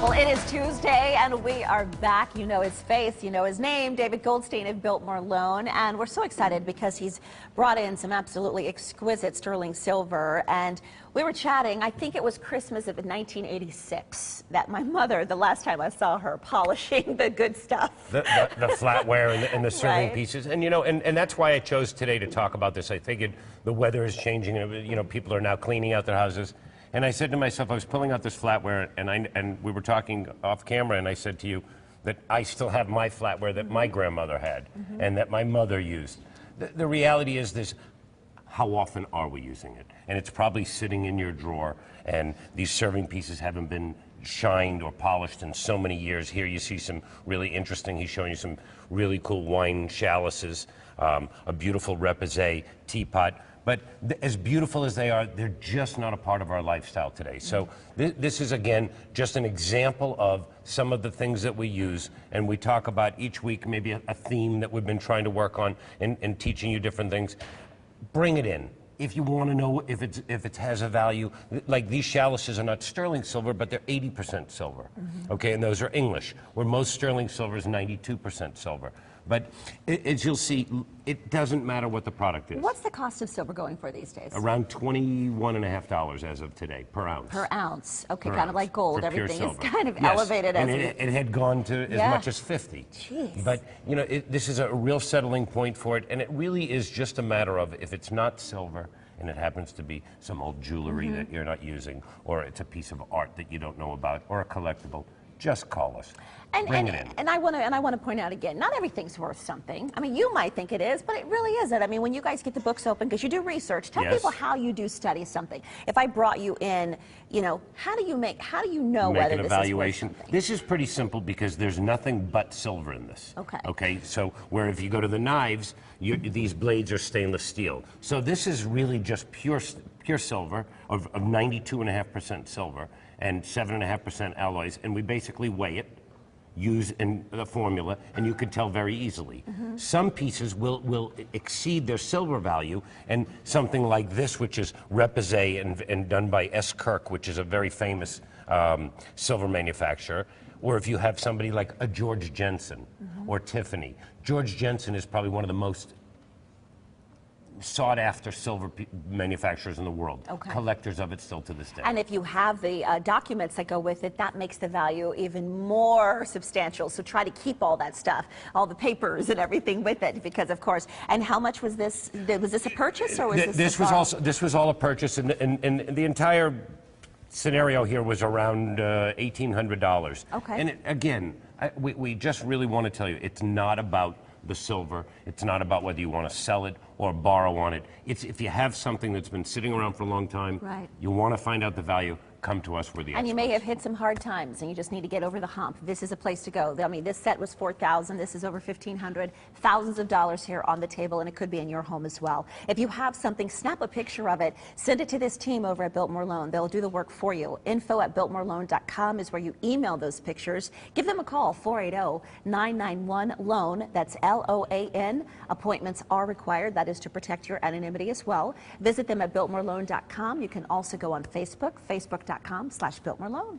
Well, it is Tuesday, and we are back. You know his face, you know his name, David Goldstein of Biltmore Loan, and we're so excited because he's brought in some absolutely exquisite sterling silver. And we were chatting, I think it was Christmas of 1986, that my mother, the last time I saw her, polishing the good stuff. The flatware and the serving Right. pieces. And, you know, and that's why I chose today to talk about this. I figured the weather is changing, and, you know, people are now cleaning out their houses. And I said to myself, I was pulling out this flatware, and we were talking off camera, and I said to you that I still have my flatware that my grandmother had and that my mother used. The reality is this, how often are we using it? And it's probably sitting in your drawer, and these serving pieces haven't been shined or polished in so many years. Here you see some really interesting, he's showing you some really cool wine chalices, a beautiful repoussé teapot. But as beautiful as they are, they're just not a part of our lifestyle today. So this is, again, just an example of some of the things that we use. And we talk about each week maybe a theme that we've been trying to work on and teaching you different things. Bring it in. If you want to know if it has a value, like these chalices are not sterling silver, but they're 80% silver. Okay, and those are English, where most sterling silver is 92% silver. But as you'll see, it doesn't matter what the product is. What's the cost of silver going for these days? Around $21.50 as of today, per ounce. Per ounce. Okay, Per kind of ounce like gold. for pure Everything is silver. kind of Yes, elevated as and it had gone to as much as 50. Jeez. But, you know, this is a real settling point for it, and it really is just a matter of if it's not silver, and it happens to be some old jewelry that you're not using, or it's a piece of art that you don't know about, or a collectible, just call us. Bring it in. And I want to point out again, not everything's worth something. I mean, you might think it is, but it really isn't. I mean, when you guys get the books open, because you do research, tell people how you do study something. If I brought you in, you know, how do you know whether this is worth something? This is pretty simple because there's nothing but silver in this. Okay. Okay, so where if you go to the knives, these blades are stainless steel. So this is really just pure silver of 92.5% silver and 7.5% alloys, and we basically weigh it, use in the formula, and you can tell very easily. Some pieces will exceed their silver value, and something like this, which is repoussé and done by S. Kirk, which is a very famous silver manufacturer, or if you have somebody like a George Jensen or Tiffany. George Jensen is probably one of the most sought-after silver manufacturers in the world. Okay. Collectors of it still to this day. And if you have the documents that go with it, that makes the value even more substantial. So try to keep all that stuff, all the papers and everything with it, because of course. And how much was this? Was this a purchase, or was this was all a purchase, and the entire scenario here was around $1,800. Okay. And again, we just really want to tell you, it's not about the silver. It's not about whether you want to sell it or borrow on it. It's if you have something that's been sitting around for a long time, you want to find out the value, come to us. We're the experts. And you may have hit some hard times, and you just need to get over the hump. This is a place to go. I mean, this set was $4,000. This is over $1,500. Thousands of dollars here on the table, and it could be in your home as well. If you have something, snap a picture of it. Send it to this team over at Biltmore Loan. They'll do the work for you. info@biltmoreloan.com is where you email those pictures. Give them a call, 480-991-LOAN. That's LOAN. Appointments are required. That is to protect your anonymity as well. Visit them at biltmoreloan.com. You can also go on Facebook, facebook.com/BiltmoreLoan.